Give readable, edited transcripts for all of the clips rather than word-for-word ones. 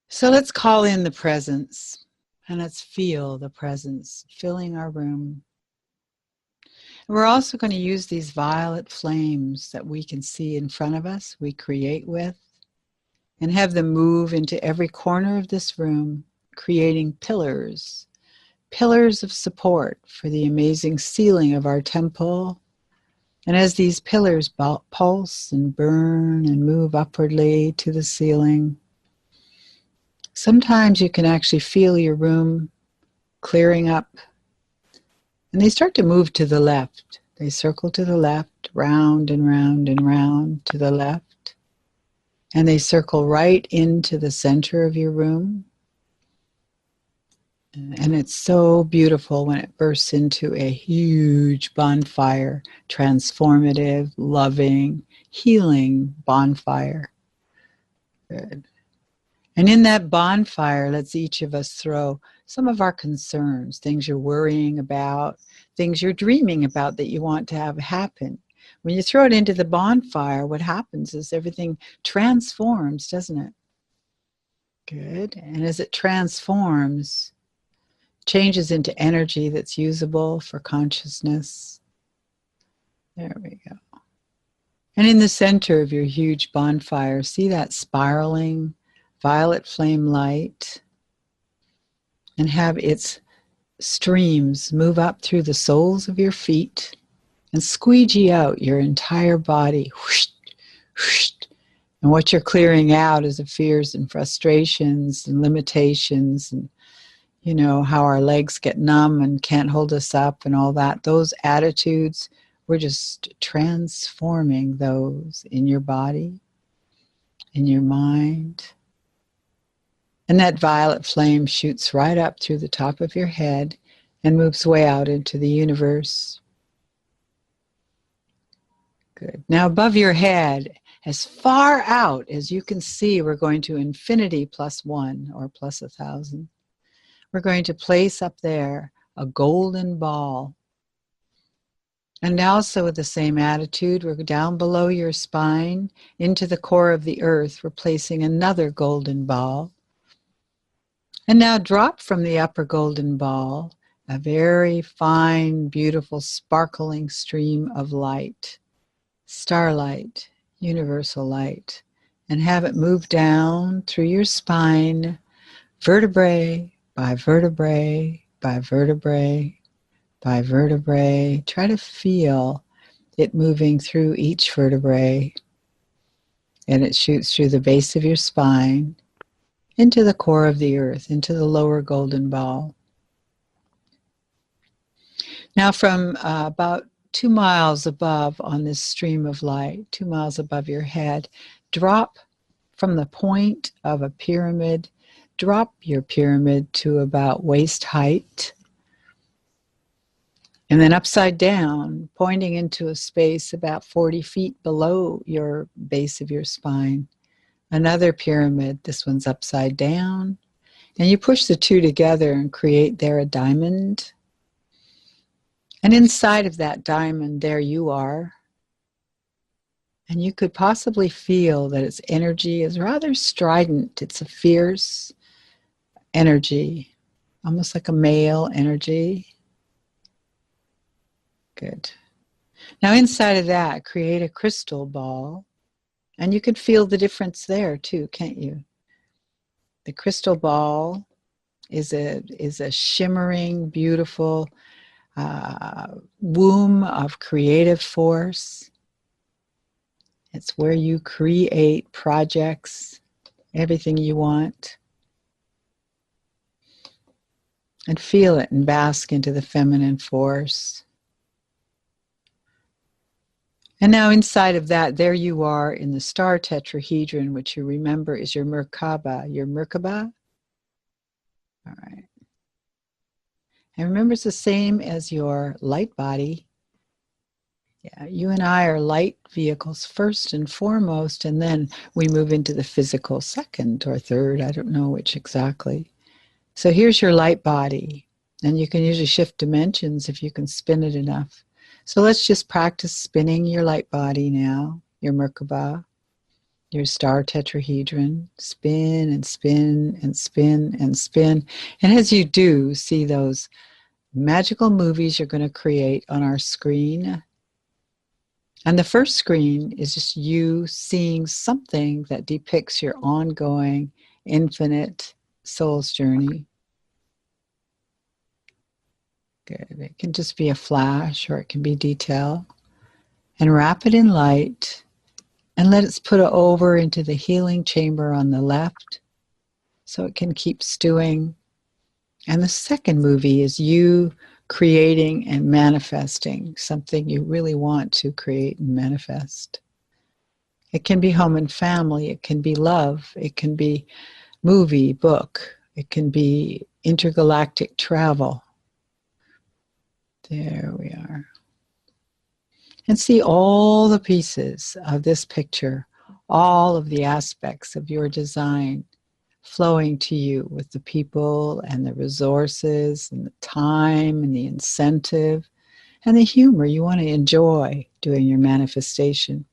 So let's call in the presence and let's feel the presence filling our room. We're also going to use these violet flames that we can see in front of us, we create with, and have them move into every corner of this room, creating pillars of support for the amazing ceiling of our temple. And as these pillars pulse and burn and move upwardly to the ceiling, sometimes you can actually feel your room clearing up. And they start to move to the left. They circle to the left, round and round and round to the left. And they circle right into the center of your room. And it's so beautiful when it bursts into a huge bonfire, transformative, loving, healing bonfire. Good. And in that bonfire, let's each of us throw some of our concerns, things you're worrying about, things you're dreaming about that you want to have happen. When you throw it into the bonfire, what happens is everything transforms, doesn't it? Good. And as it transforms, changes into energy that's usable for consciousness. There we go. And in the center of your huge bonfire, see that spiraling violet flame light, and have its streams move up through the soles of your feet and squeegee out your entire body. Whoosh, whoosh. And what you're clearing out is the fears and frustrations and limitations and you know, how our legs get numb and can't hold us up and all that. Those attitudes, we're just transforming those in your body, in your mind. And that violet flame shoots right up through the top of your head and moves way out into the universe. Good. Now above your head, as far out as you can see, we're going to infinity plus 1 or plus 1,000. We're going to place up there a golden ball. And also with the same attitude, we're down below your spine into the core of the earth. We're placing another golden ball. And now drop from the upper golden ball a very fine, beautiful, sparkling stream of light, starlight, universal light, and have it move down through your spine, vertebrae by vertebrae, by vertebrae, by vertebrae. Try to feel it moving through each vertebrae. And it shoots through the base of your spine, into the core of the earth, into the lower golden ball. Now from about 2 miles above on this stream of light, 2 miles above your head, drop from the point of a pyramid. Drop your pyramid to about waist height. And then upside down, pointing into a space about 40 feet below your base of your spine. Another pyramid, this one's upside down. And you push the two together and create there a diamond. And inside of that diamond, there you are. And you could possibly feel that its energy is rather strident. It's a fierce energy, almost like a male energy. Good. Now inside of that, create a crystal ball. And you can feel the difference there too, can't you? The crystal ball is a shimmering, beautiful womb of creative force. It's where you create projects, everything you want. And feel it and bask into the feminine force. And now inside of that, there you are in the star tetrahedron, which you remember is your Merkaba. Your Merkaba? All right. And remember, it's the same as your light body. Yeah, you and I are light vehicles first and foremost, and then we move into the physical second or third. I don't know which exactly. So here's your light body, and you can usually shift dimensions if you can spin it enough. So let's just practice spinning your light body now, your Merkaba. your star tetrahedron. Spin and spin and spin and spin. And as you do, see those magical movies you're going to create on our screen. And the first screen is just you seeing something that depicts your ongoing, infinite soul's journey. Good. It can just be a flash or it can be detail. And wrap it in light and let it put it over into the healing chamber on the left so it can keep stewing. And the second movie is you creating and manifesting something you really want to create and manifest. It can be home and family. It can be love. It can be movie, book. It can be intergalactic travel. There we are. And see all the pieces of this picture, all of the aspects of your design flowing to you with the people and the resources and the time and the incentive and the humor you want to enjoy doing your manifestation.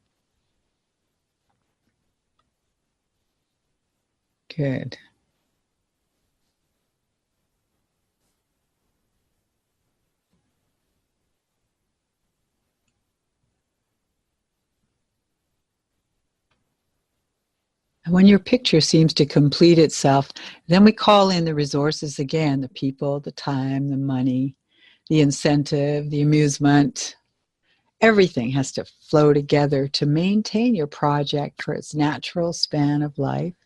Good. And when your picture seems to complete itself, then we call in the resources again, the people, the time, the money, the incentive, the amusement. Everything has to flow together to maintain your project for its natural span of life.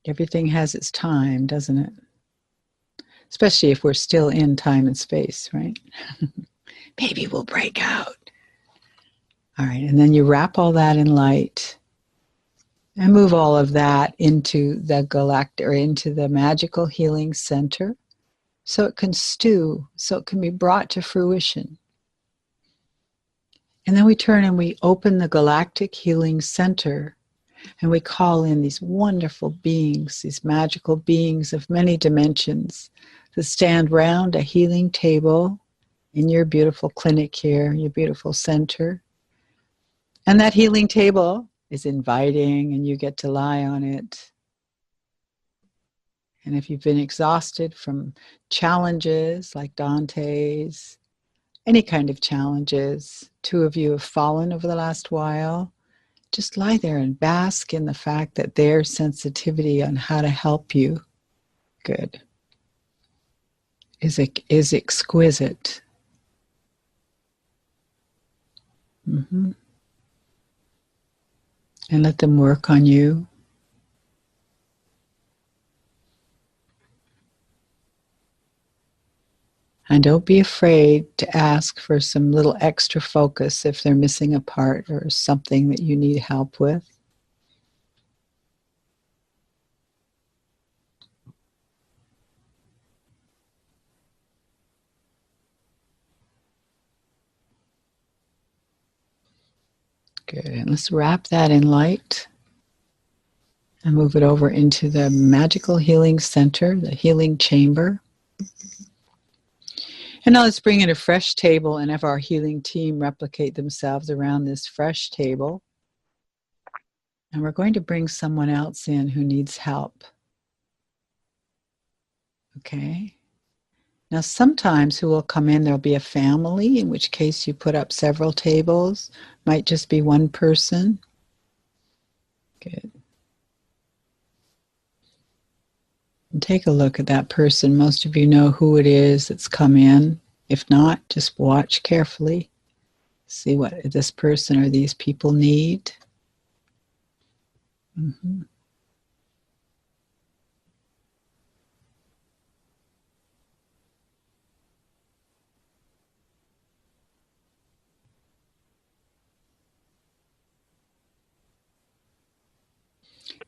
Everything has its time, doesn't it? Especially if we're still in time and space, right? Maybe we'll break out. All right, and then you wrap all that in light and move all of that into the galactic, or into the magical healing center, so it can stew, so it can be brought to fruition. And then we turn and we open the galactic healing center, and we call in these wonderful beings, these magical beings of many dimensions, to stand round a healing table in your beautiful clinic here, your beautiful center. And that healing table is inviting, and you get to lie on it. And if you've been exhausted from challenges like Dante's, any kind of challenges, two of you have fallen over the last while, just lie there and bask in the fact that their sensitivity on how to help you, good, is exquisite. Mm-hmm. And let them work on you. And don't be afraid to ask for some little extra focus if they're missing a part or something that you need help with. Good. And let's wrap that in light and move it over into the magical healing center, the healing chamber. And now let's bring in a fresh table and have our healing team replicate themselves around this fresh table. And we're going to bring someone else in who needs help. Okay. Now sometimes who will come in, there'll be a family, in which case you put up several tables. Might just be one person. Good. And take a look at that person. Most of you know who it is that's come in. If not, just watch carefully. See what this person or these people need. Mm-hmm.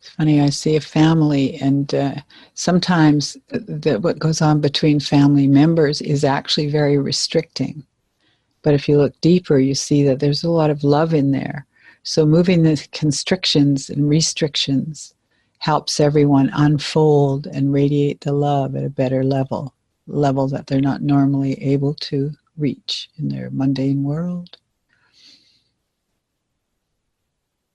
It's funny, I see a family, and sometimes what goes on between family members is actually very restricting. But if you look deeper, you see that there's a lot of love in there. So moving the constrictions and restrictions helps everyone unfold and radiate the love at a better level that they're not normally able to reach in their mundane world.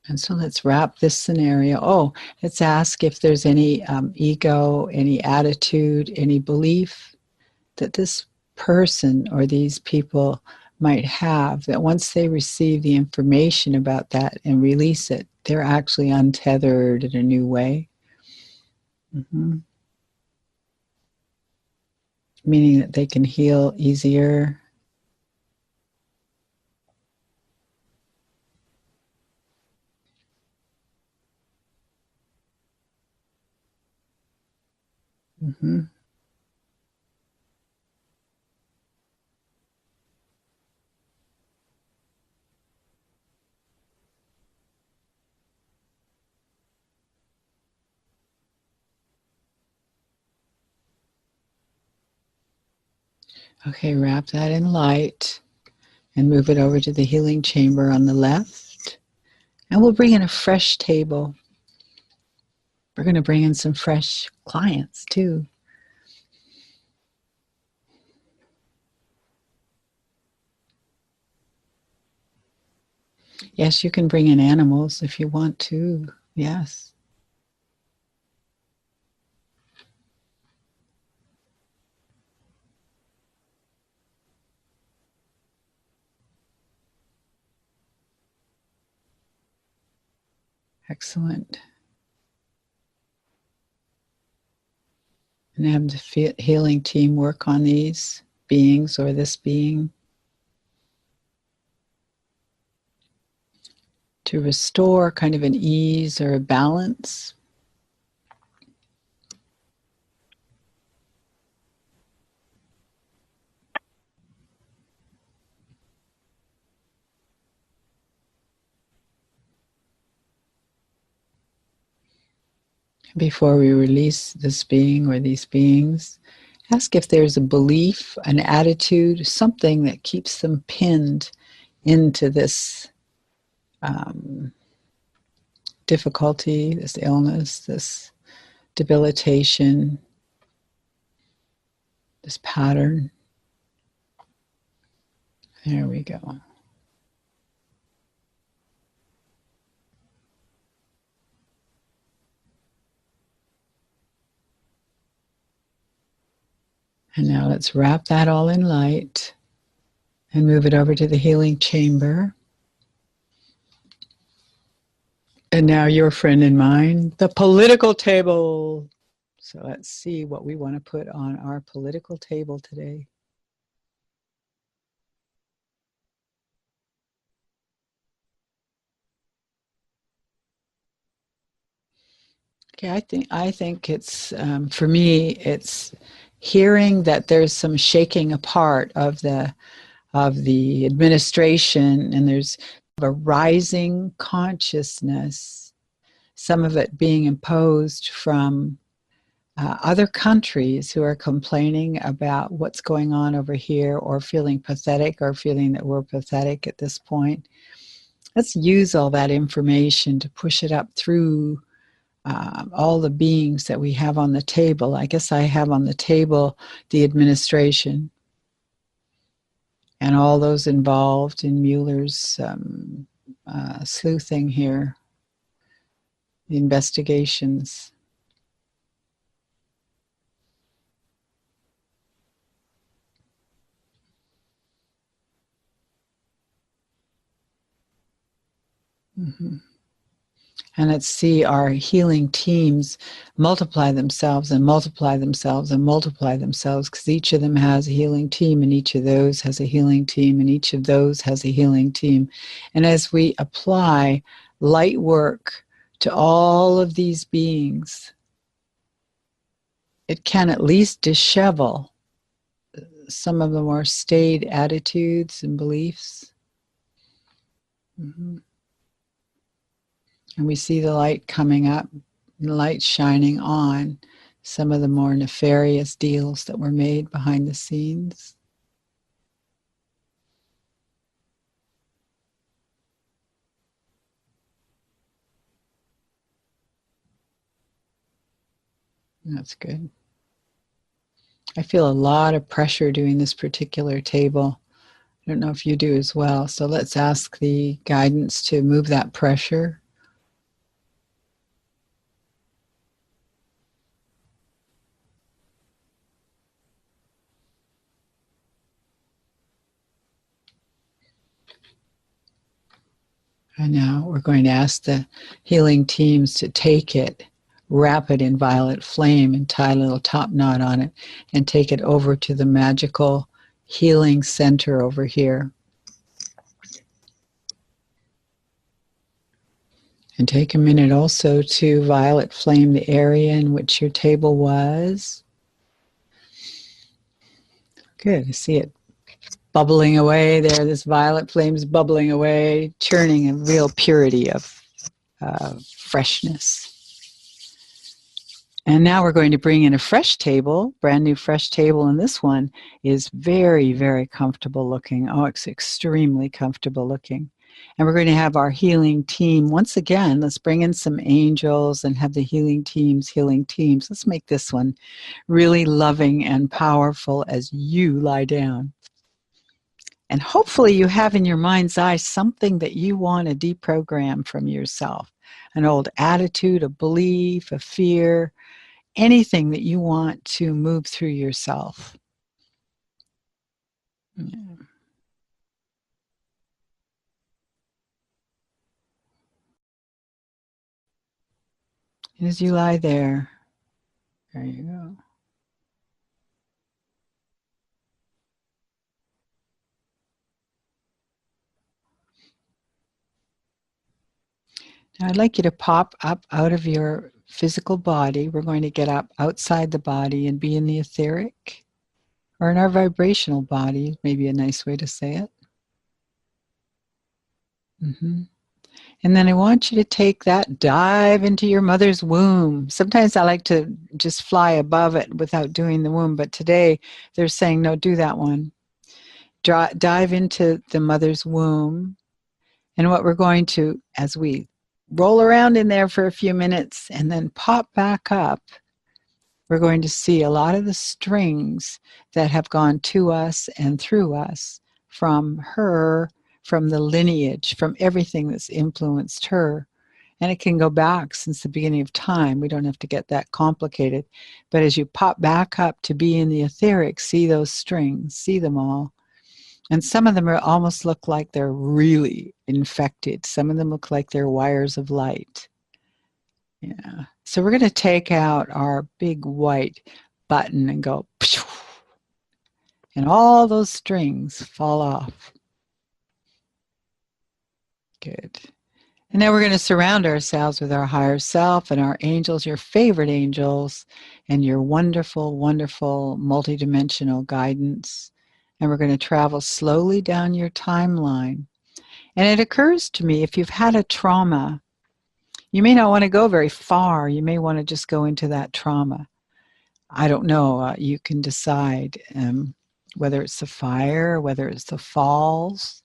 And so let's wrap this scenario. Oh, let's ask if there's any ego, any attitude, any belief that this person or these people might have, that once they receive the information about that and release it, they're actually untethered in a new way. Mm-hmm. Meaning that they can heal easier. Mm-hmm. Okay, wrap that in light and move it over to the healing chamber on the left. And we'll bring in a fresh table. We're going to bring in some fresh clients too. Yes, you can bring in animals if you want to. Yes. Excellent. And have the healing team work on these beings or this being to restore kind of an ease or a balance. Before we release this being or these beings, ask if there's a belief, an attitude, something that keeps them pinned into this difficulty, this illness, this debilitation, this pattern. There we go. And now let's wrap that all in light and move it over to the healing chamber. And now your friend and mine, the political table. So let's see what we want to put on our political table today. Okay, I think it's for me. It's hearing that there's some shaking apart of the administration, and there's a rising consciousness. Some of it being imposed from other countries who are complaining about what's going on over here, or feeling pathetic, or feeling that we're pathetic at this point. Let's use all that information to push it up through all the beings that we have on the table. I guess I have on the table the administration and all those involved in Mueller's sleuthing here, the investigations. Mm-hmm. And let's see our healing teams multiply themselves and multiply themselves and multiply themselves, because each of them has a healing team, and each of those has a healing team, and each of those has a healing team. And as we apply light work to all of these beings, it can at least dishevel some of the more staid attitudes and beliefs. Mm-hmm. And we see the light coming up, the light shining on some of the more nefarious deals that were made behind the scenes. That's good. I feel a lot of pressure doing this particular table. I don't know if you do as well. So let's ask the guidance to move that pressure And now we're going to ask the healing teams to take it, wrap it in violet flame and tie a little top knot on it and take it over to the magical healing center over here. And take a minute also to violet flame the area in which your table was. Good, I see it bubbling away there. This violet flame's bubbling away, churning a real purity of freshness. And now we're going to bring in a fresh table, brand new fresh table, and this one is very, very comfortable looking. Oh, it's extremely comfortable looking. And we're going to have our healing team. Once again, let's bring in some angels and have the healing teams, healing teams. Let's make this one really loving and powerful as you lie down. And hopefully you have in your mind's eye something that you want to deprogram from yourself. An old attitude, a belief, a fear, anything that you want to move through yourself. Yeah. And as you lie there you go. Now I'd like you to pop up out of your physical body. We're going to get up outside the body and be in the etheric, or in our vibrational body, maybe a nice way to say it. And then I want you to take that, dive into your mother's womb. Sometimes I like to just fly above it without doing the womb, but today they're saying, no, do that one. Dive into the mother's womb. And what we're going to, as we roll around in there for a few minutes and then pop back up, we're going to see a lot of the strings that have gone to us and through us from her, from the lineage, from everything that's influenced her. And it can go back since the beginning of time. We don't have to get that complicated. But as you pop back up to be in the etheric, see those strings, see them all. And some of them almost look like they're really infected. Some of them look like they're wires of light. Yeah. So we're going to take out our big white button and go, and all those strings fall off. Good. And now we're going to surround ourselves with our higher self and our angels, your favorite angels, and your wonderful, wonderful multidimensional guidance. And we're going to travel slowly down your timeline. And it occurs to me, if you've had a trauma, you may not want to go very far. You may want to just go into that trauma. I don't know. You can decide whether it's the fire, whether it's the falls,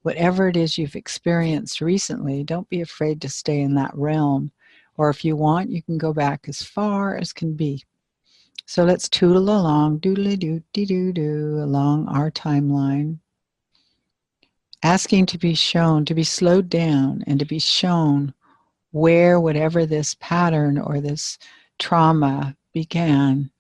whatever it is you've experienced recently. Don't be afraid to stay in that realm. Or if you want, you can go back as far as can be. So let's tootle along, doodly-doo-dee-doo-doo, along our timeline, asking to be shown, to be slowed down, and to be shown where whatever this pattern or this trauma began.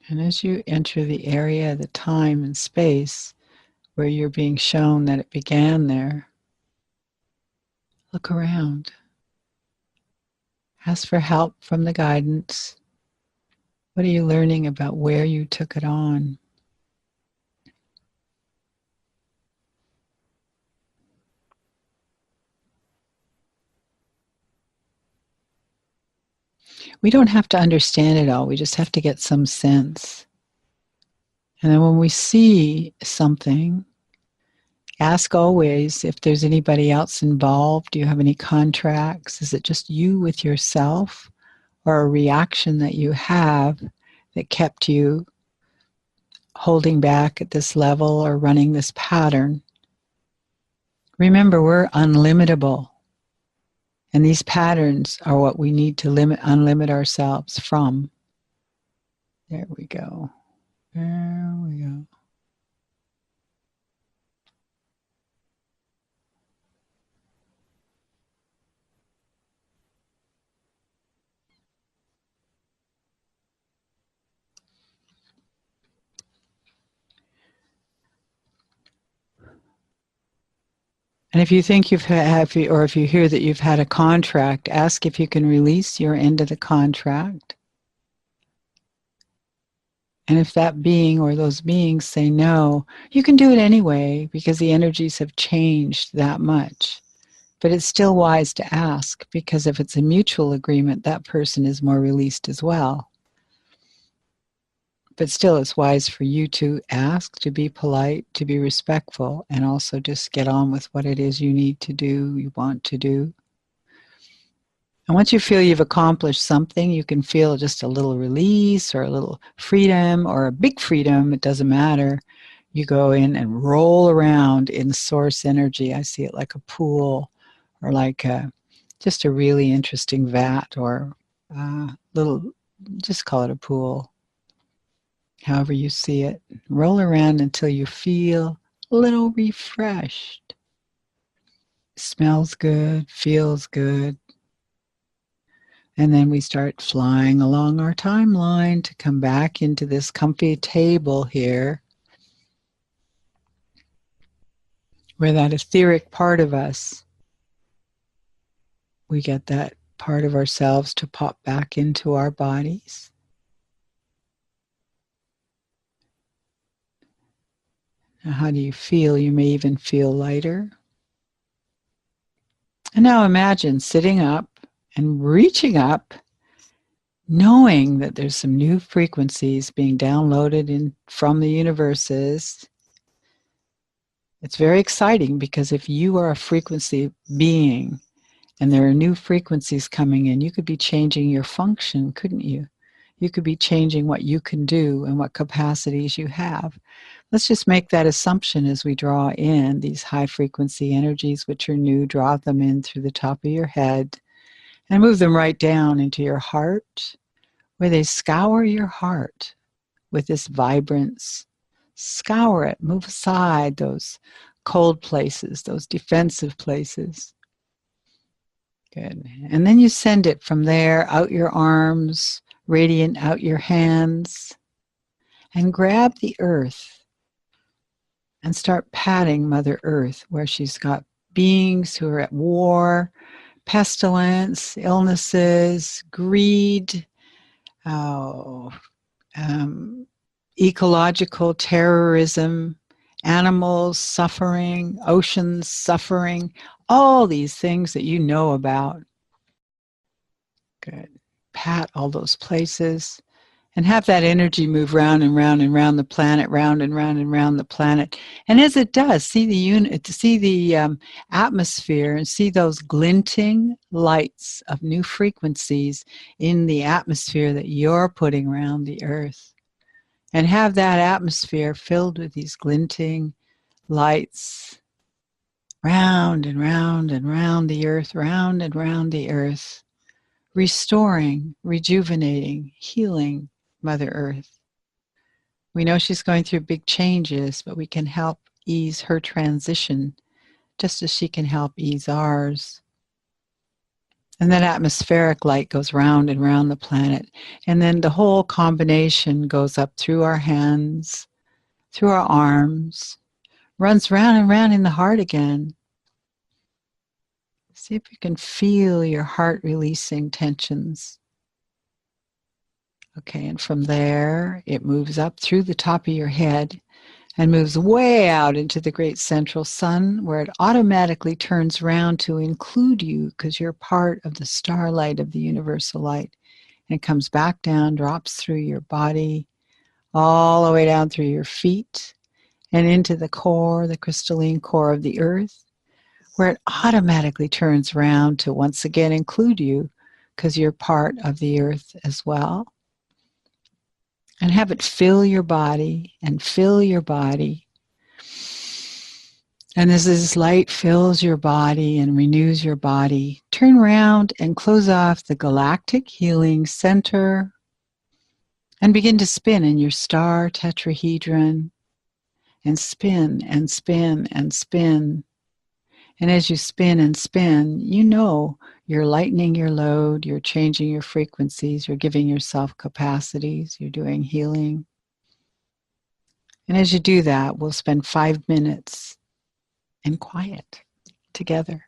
And as you enter the area, the time and space where you're being shown that it began there, look around. Ask for help from the guidance. What are you learning about where you took it on? We don't have to understand it all. We just have to get some sense. And then when we see something, ask always if there's anybody else involved. Do you have any contracts? Is it just you with yourself, or a reaction that you have that kept you holding back at this level or running this pattern? Remember, we're unlimitable. And these patterns are what we need to unlimit ourselves from. There we go. There we go. And if you think you've had, or if you hear that you've had a contract, ask if you can release your end of the contract. And if that being or those beings say no, you can do it anyway because the energies have changed that much. But it's still wise to ask, because if it's a mutual agreement, that person is more released as well. But still, it's wise for you to ask, to be polite, to be respectful, and also just get on with what it is you need to do, you want to do. And once you feel you've accomplished something, you can feel just a little release or a little freedom or a big freedom, it doesn't matter. You go in and roll around in source energy. I see it like a pool, or like just a really interesting vat, or little, just call it a pool. However you see it, roll around until you feel a little refreshed. Smells good, feels good. And then we start flying along our timeline to come back into this comfy table here, where that etheric part of us, we get that part of ourselves to pop back into our bodies. Now, how do you feel? You may even feel lighter. And now imagine sitting up and reaching up, knowing that there's some new frequencies being downloaded from the universes. It's very exciting, because if you are a frequency being and there are new frequencies coming in, you could be changing your function, couldn't you? You could be changing what you can do and what capacities you have. Let's just make that assumption as we draw in these high frequency energies, which are new. Draw them in through the top of your head and move them right down into your heart, where they scour your heart with this vibrance. Scour it, move aside those cold places, those defensive places. Good. And then you send it from there out your arms, radiant out your hands, and grab the earth and start patting Mother Earth, where she's got beings who are at war, pestilence, illnesses, greed, ecological terrorism, animals suffering, oceans suffering, all these things that you know about. Good. Pat all those places and have that energy move round and round and round the planet, round and round and round the planet. And as it does, see the atmosphere, and see those glinting lights of new frequencies in the atmosphere that you're putting around the earth. And have that atmosphere filled with these glinting lights round and round and round the earth, round and round the earth, restoring, rejuvenating, healing Mother Earth. We know she's going through big changes, but we can help ease her transition, just as she can help ease ours. And that atmospheric light goes round and round the planet. And then the whole combination goes up through our hands, through our arms, runs round and round in the heart again. See if you can feel your heart releasing tensions. Okay, and from there, it moves up through the top of your head and moves way out into the great central sun, where it automatically turns around to include you, because you're part of the starlight of the universal light. And it comes back down, drops through your body, all the way down through your feet and into the core, the crystalline core of the earth, where it automatically turns around to once again include you, because you're part of the earth as well. And have it fill your body and fill your body. And as this light fills your body and renews your body, turn around and close off the Galactic Healing Center and begin to spin in your star tetrahedron and spin and spin and spin. And as you spin and spin, you know you're lightening your load, you're changing your frequencies, you're giving yourself capacities, you're doing healing. And as you do that, we'll spend 5 minutes in quiet together.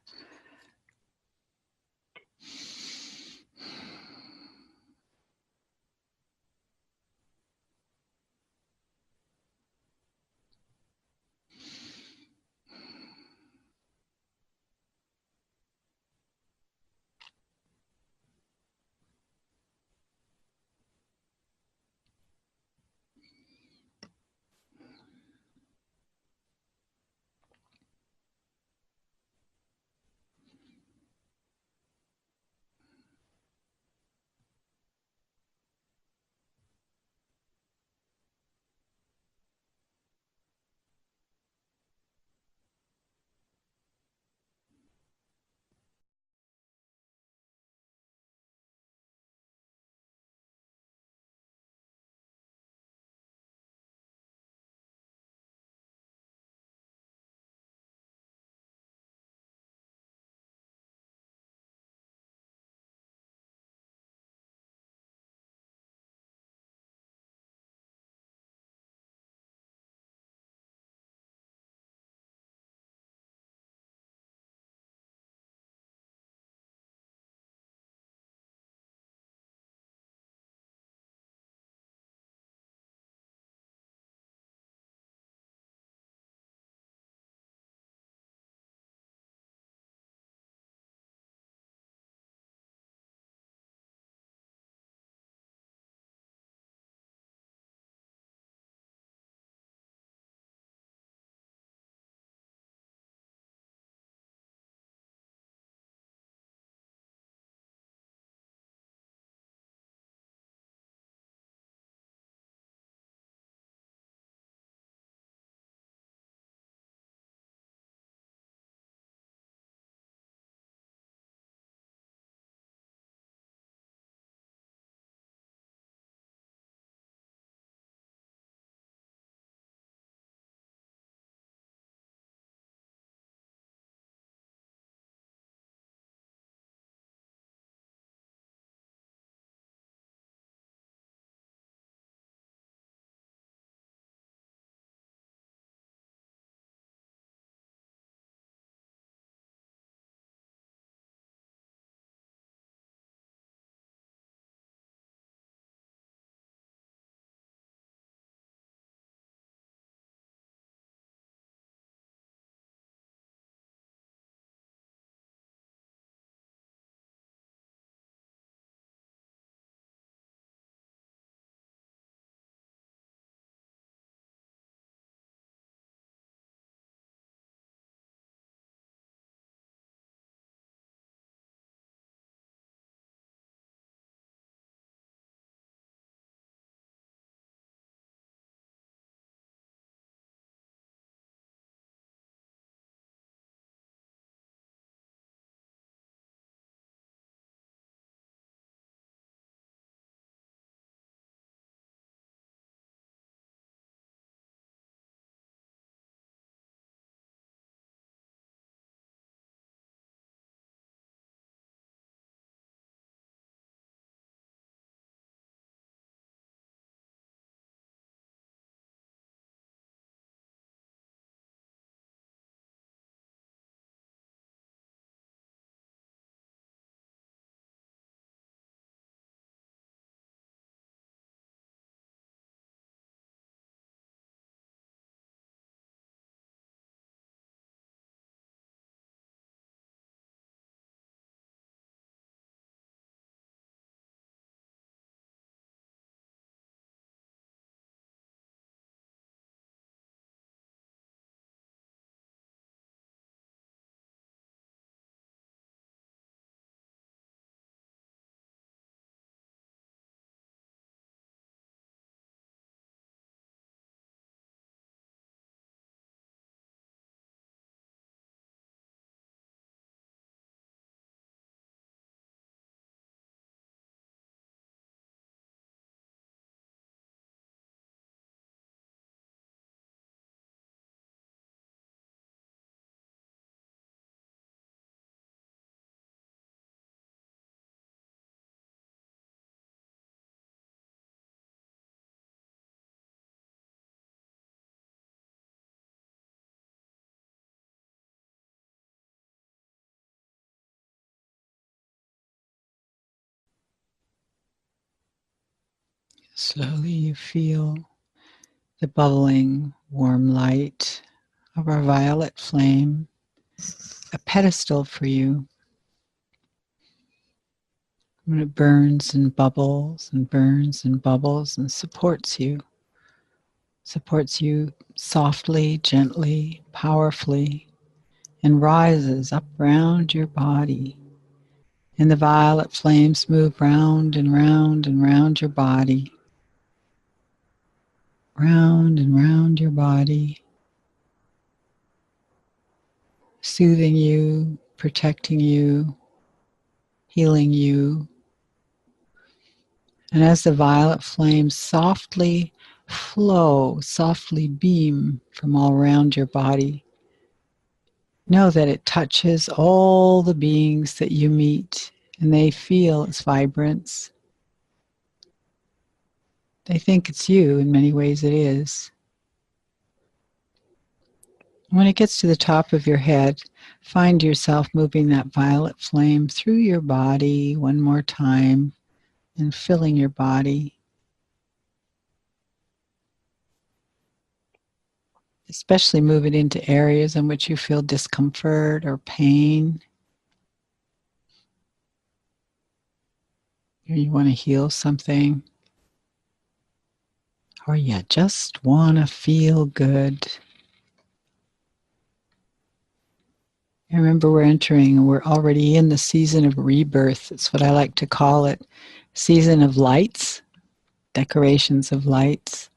Slowly you feel the bubbling warm light of our violet flame, a pedestal for you. When it burns and bubbles and burns and bubbles and supports you softly, gently, powerfully, and rises up round your body. And the violet flames move round and round and round your body, round and round your body, soothing you, protecting you, healing you. And as the violet flames softly flow, softly beam from all around your body, know that it touches all the beings that you meet, and they feel its vibrance. They think it's you. In many ways it is. When it gets to the top of your head, find yourself moving that violet flame through your body one more time and filling your body. Especially move it into areas in which you feel discomfort or pain. Or you want to heal something. Or you just want to feel good. I remember we're already in the season of rebirth. It's what I like to call it. Season of lights, decorations of lights.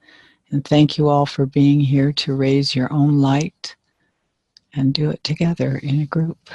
And thank you all for being here to raise your own light and do it together in a group.